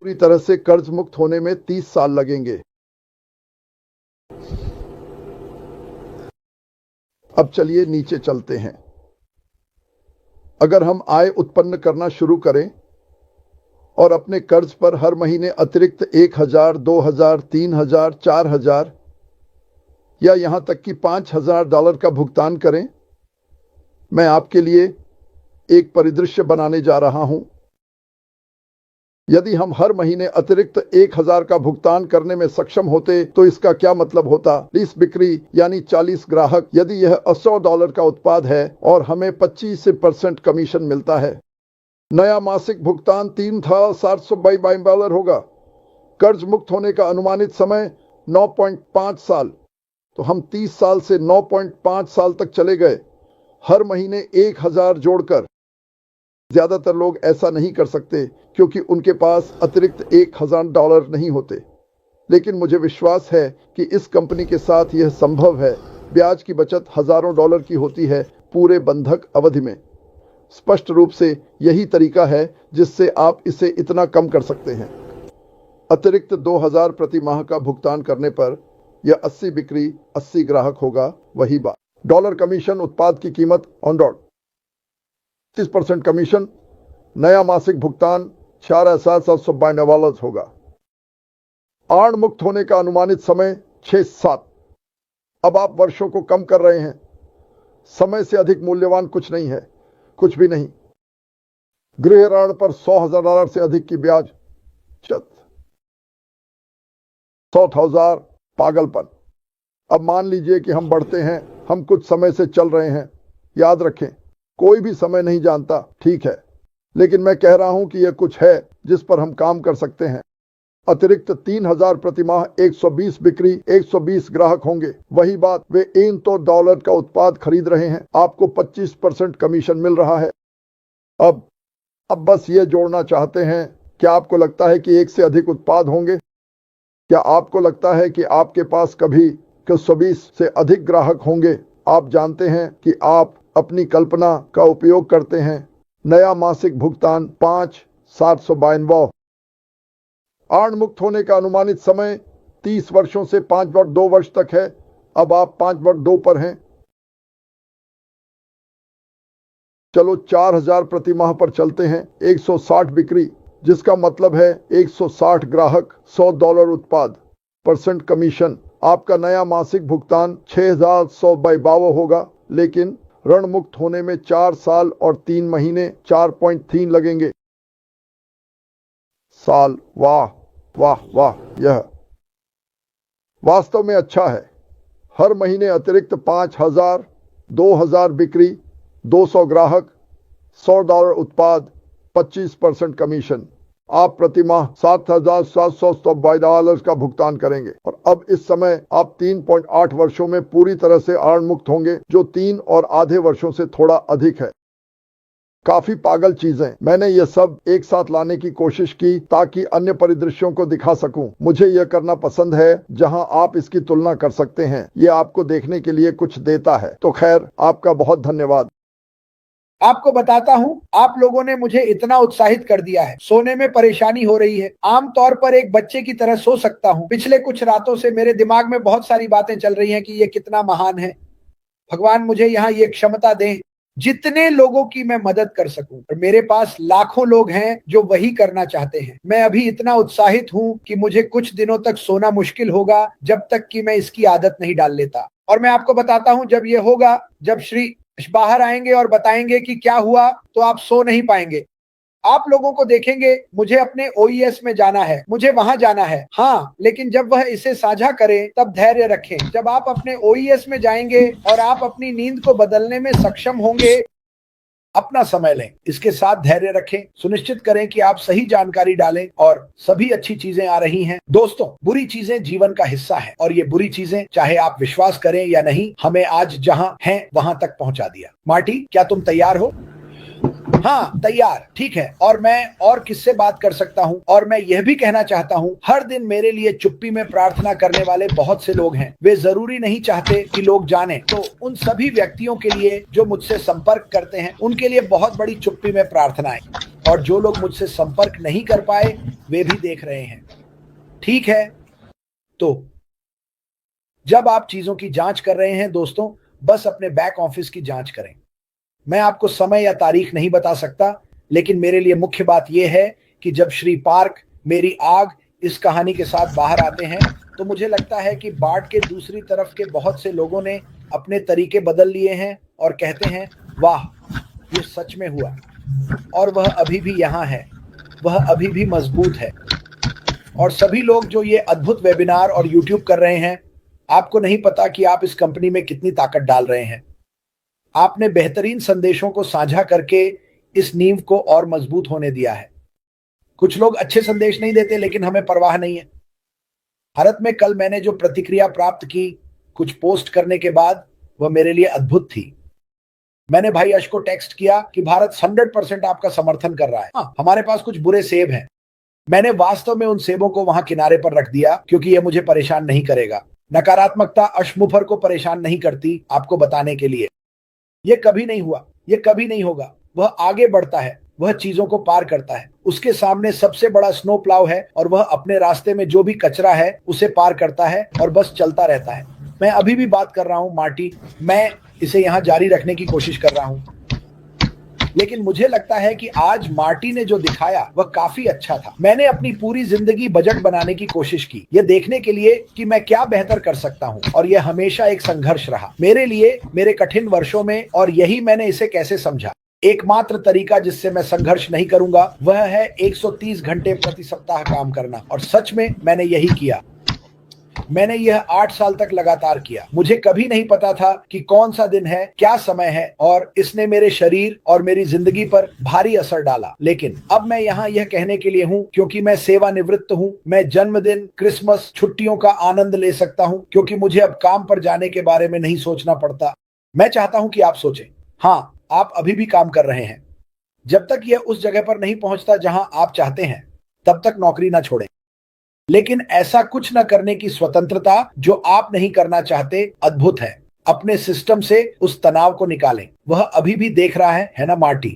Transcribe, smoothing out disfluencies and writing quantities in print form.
पूरी तरह से कर्ज मुक्त होने में 30 साल लगेंगे। अब चलिए नीचे चलते हैं। अगर हम आय उत्पन्न करना शुरू करें और अपने कर्ज पर हर महीने अतिरिक्त 1,000, 2,000, 3,000, 4,000 या यहां तक कि $5,000 का भुगतान करें, मैं आपके लिए एक परिदृश्य बनाने जा रहा हूं। यदि हम हर महीने अतिरिक्त 1,000 का भुगतान करने में सक्षम होते तो इसका क्या मतलब होता? 20 बिक्री यानी 40 ग्राहक, यदि यह $100 का उत्पाद है और हमें 25% कमीशन मिलता है। नया मासिक भुगतान $3,722 होगा। कर्ज मुक्त होने का अनुमानित समय 9.5 साल। तो हम 30 साल से 9.5 साल तक चले गए, हर महीने 1,000 जोड़कर। ज्यादातर लोग ऐसा नहीं कर सकते क्योंकि उनके पास अतिरिक्त $1,000 नहीं होते, लेकिन मुझे विश्वास है कि इस कंपनी के साथ यह संभव है। ब्याज की बचत हजारों डॉलर की होती है पूरे बंधक अवधि में। स्पष्ट रूप से यही तरीका है जिससे आप इसे इतना कम कर सकते हैं। अतिरिक्त 2,000 प्रति माह का भुगतान करने पर यह 80 बिक्री 80 ग्राहक होगा। वही बात। डॉलर कमीशन उत्पाद की कीमत ऑन डॉट 30% कमीशन। नया मासिक भुगतान $4,722 होगा। आड़ मुक्त होने का अनुमानित समय 6-7। अब आप वर्षों को कम कर रहे हैं। समय से अधिक मूल्यवान कुछ नहीं है, कुछ भी नहीं। गृह ऋण पर $100,000 से अधिक की ब्याज 100,000 पागलपन। अब मान लीजिए कि हम बढ़ते हैं, हम कुछ समय से चल रहे हैं। याद रखें, कोई भी समय नहीं जानता, ठीक है, लेकिन मैं कह रहा हूं कि यह कुछ है जिस पर हम काम कर सकते हैं। अतिरिक्त 3,000 प्रति माह 120 बिक्री 120 ग्राहक होंगे। वही बात, वे $100 का उत्पाद खरीद रहे हैं, आपको 25% कमीशन मिल रहा है। अब बस ये जोड़ना चाहते हैं, क्या आपको लगता है कि एक से अधिक उत्पाद होंगे? क्या आपको लगता है कि आपके पास कभी 120 से अधिक ग्राहक होंगे? आप जानते हैं कि आप अपनी कल्पना का उपयोग करते हैं। नया मासिक भुगतान 5,752। आड़ मुक्त होने का अनुमानित समय 30 वर्षों से 5.2 वर्ष तक है। अब आप 5.2 पर हैं। चलो 4,000 प्रति माह पर चलते हैं। 160 बिक्री, जिसका मतलब है 160 ग्राहक, $100 उत्पाद, % कमीशन। आपका नया मासिक भुगतान 6,152 होगा, लेकिन ऋण मुक्त होने में 4 साल और 3 महीने 4.3 लगेंगे। साल। वाह वाह वाह, यह वास्तव में अच्छा है। हर महीने अतिरिक्त 5,000, 2,000 बिक्री, 200 ग्राहक, $100 उत्पाद, 25% कमीशन। आप प्रति माह $7,722 का भुगतान करेंगे और अब इस समय आप 3.8 वर्षों में पूरी तरह से ऋण मुक्त होंगे, जो 3 और आधे वर्षों से थोड़ा अधिक है। काफी पागल चीजें। मैंने ये सब एक साथ लाने की कोशिश की ताकि अन्य परिदृश्यों को दिखा सकूं। मुझे यह करना पसंद है जहां आप इसकी तुलना कर सकते हैं। ये आपको देखने के लिए कुछ देता है। तो खैर, आपका बहुत धन्यवाद। आपको बताता हूं, आप लोगों ने मुझे इतना उत्साहित कर दिया है। सोने में परेशानी हो रही है। आमतौर पर एक बच्चे की तरह सो सकता हूं। पिछले कुछ रातों से मेरे दिमाग में बहुत सारी बातें चल रही हैं कि ये कितना महान है। भगवान मुझे यहाँ ये क्षमता दें जितने लोगों की मैं मदद कर सकूं। और मेरे पास लाखों लोग हैं जो वही करना चाहते हैं। मैं अभी इतना उत्साहित हूं कि मुझे कुछ दिनों तक सोना मुश्किल होगा जब तक कि मैं इसकी आदत नहीं डाल लेता। और मैं आपको बताता हूं, जब ये होगा, जब श्री बाहर आएंगे और बताएंगे कि क्या हुआ, तो आप सो नहीं पाएंगे। आप लोगों को देखेंगे। मुझे अपने ओईएस में जाना है, मुझे वहां जाना है। हाँ, लेकिन जब वह इसे साझा करें तब धैर्य रखें। जब आप अपने ओईएस में जाएंगे और आप अपनी नींद को बदलने में सक्षम होंगे, अपना समय लें, इसके साथ धैर्य रखें, सुनिश्चित करें कि आप सही जानकारी डालें और सभी अच्छी चीजें आ रही हैं। दोस्तों, बुरी चीजें जीवन का हिस्सा है और ये बुरी चीजें, चाहे आप विश्वास करें या नहीं, हमें आज जहां हैं वहां तक पहुंचा दिया। मार्टी, क्या तुम तैयार हो? हाँ, तैयार। ठीक है। और मैं और किससे बात कर सकता हूँ? और मैं यह भी कहना चाहता हूँ, हर दिन मेरे लिए चुप्पी में प्रार्थना करने वाले बहुत से लोग हैं। वे जरूरी नहीं चाहते कि लोग जाने। तो उन सभी व्यक्तियों के लिए जो मुझसे संपर्क करते हैं, उनके लिए बहुत बड़ी चुप्पी में प्रार्थनाएं। और जो लोग मुझसे संपर्क नहीं कर पाए वे भी देख रहे हैं। ठीक है, तो जब आप चीजों की जांच कर रहे हैं दोस्तों, बस अपने बैक ऑफिस की जांच करें। मैं आपको समय या तारीख नहीं बता सकता, लेकिन मेरे लिए मुख्य बात यह है कि जब श्री पार्क, मेरी आग इस कहानी के साथ बाहर आते हैं तो मुझे लगता है कि बाढ़ के दूसरी तरफ के बहुत से लोगों ने अपने तरीके बदल लिए हैं और कहते हैं, वाह, ये सच में हुआ और वह अभी भी यहाँ है, वह अभी भी मजबूत है। और सभी लोग जो ये अद्भुत वेबिनार और यूट्यूब कर रहे हैं, आपको नहीं पता कि आप इस कंपनी में कितनी ताकत डाल रहे हैं। आपने बेहतरीन संदेशों को साझा करके इस नींव को और मजबूत होने दिया है। कुछ लोग अच्छे संदेश नहीं देते, लेकिन हमें परवाह नहीं है। भारत में कल मैंने जो प्रतिक्रिया प्राप्त की कुछ पोस्ट करने के बाद, वह मेरे लिए अद्भुत थी। मैंने भाई यश को टेक्स्ट किया कि भारत 100% आपका समर्थन कर रहा है। हाँ, हमारे पास कुछ बुरे सेब हैं। मैंने वास्तव में उन सेबों को वहां किनारे पर रख दिया क्योंकि यह मुझे परेशान नहीं करेगा। नकारात्मकता अशमुफर को परेशान नहीं करती, आपको बताने के लिए। यह कभी नहीं हुआ, यह कभी नहीं होगा। वह आगे बढ़ता है, वह चीजों को पार करता है। उसके सामने सबसे बड़ा स्नो प्लाव है और वह अपने रास्ते में जो भी कचरा है उसे पार करता है और बस चलता रहता है। मैं अभी भी बात कर रहा हूं मार्टी, मैं इसे यहां जारी रखने की कोशिश कर रहा हूं, लेकिन मुझे लगता है कि आज मार्टी ने जो दिखाया वह काफी अच्छा था। मैंने अपनी पूरी जिंदगी बजट बनाने की कोशिश की, यह देखने के लिए कि मैं क्या बेहतर कर सकता हूं, और यह हमेशा एक संघर्ष रहा मेरे लिए मेरे कठिन वर्षों में। और यही मैंने इसे कैसे समझा। एकमात्र तरीका जिससे मैं संघर्ष नहीं करूंगा वह है 130 घंटे प्रति सप्ताह काम करना, और सच में मैंने यही किया। मैंने यह 8 साल तक लगातार किया। मुझे कभी नहीं पता था कि कौन सा दिन है, क्या समय है, और इसने मेरे शरीर और मेरी जिंदगी पर भारी असर डाला। लेकिन अब मैं यहाँ यह कहने के लिए हूँ क्योंकि मैं सेवानिवृत्त हूँ। मैं जन्मदिन, क्रिसमस, छुट्टियों का आनंद ले सकता हूँ क्योंकि मुझे अब काम पर जाने के बारे में नहीं सोचना पड़ता। मैं चाहता हूँ कि आप सोचें, हाँ, आप अभी भी काम कर रहे हैं। जब तक यह उस जगह पर नहीं पहुंचता जहां आप चाहते हैं, तब तक नौकरी ना छोड़ें। लेकिन ऐसा कुछ न करने की स्वतंत्रता जो आप नहीं करना चाहते अद्भुत है। अपने सिस्टम से उस तनाव को निकालें। वह अभी भी देख रहा है ना मार्टी?